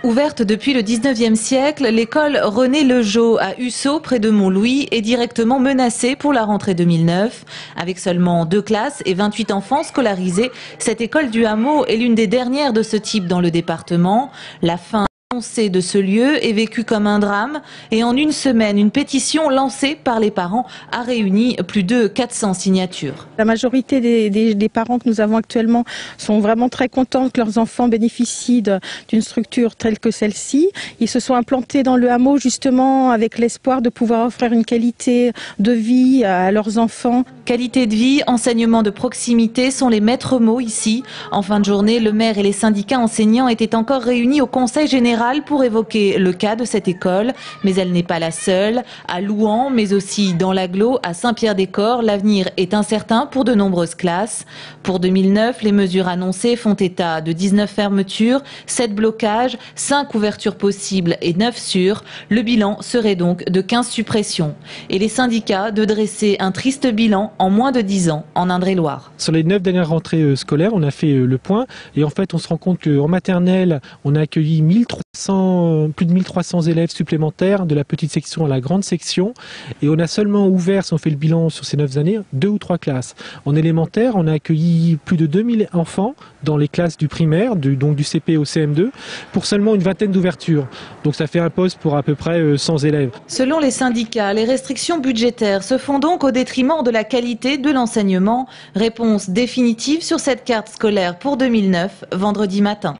Ouverte depuis le 19e siècle, l'école René Legeau à Usseau, près de Montlouis, est directement menacée pour la rentrée 2009. Avec seulement 2 classes et 28 enfants scolarisés, cette école du hameau est l'une des dernières de ce type dans le département. La fin annoncée de ce lieu est vécue comme un drame et en une semaine, une pétition lancée par les parents a réuni plus de 400 signatures. La majorité des parents que nous avons actuellement sont vraiment très contents que leurs enfants bénéficient d'une structure telle que celle-ci. Ils se sont implantés dans le hameau justement avec l'espoir de pouvoir offrir une qualité de vie à leurs enfants. Qualité de vie, enseignement de proximité sont les maîtres mots ici. En fin de journée, le maire et les syndicats enseignants étaient encore réunis au Conseil général pour évoquer le cas de cette école. Mais elle n'est pas la seule. À Louhans, mais aussi dans l'Agglo, à Saint-Pierre-des-Corps, l'avenir est incertain pour de nombreuses classes. Pour 2009, les mesures annoncées font état de 19 fermetures, 7 blocages, 5 ouvertures possibles et 9 sûres. Le bilan serait donc de 15 suppressions. Et les syndicats de dresser un triste bilan en moins de 10 ans en Indre-et-Loire. Sur les 9 dernières rentrées scolaires, on a fait le point et en fait on se rend compte qu'en maternelle, on a accueilli plus de 1300 élèves supplémentaires de la petite section à la grande section et on a seulement ouvert, si on fait le bilan sur ces 9 années, 2 ou 3 classes. En élémentaire, on a accueilli plus de 2000 enfants dans les classes du primaire, donc du CP au CM2, pour seulement une vingtaine d'ouvertures. Donc ça fait un poste pour à peu près 100 élèves. Selon les syndicats, les restrictions budgétaires se font donc au détriment de la qualité de l'enseignement. Réponse définitive sur cette carte scolaire pour 2009, vendredi matin.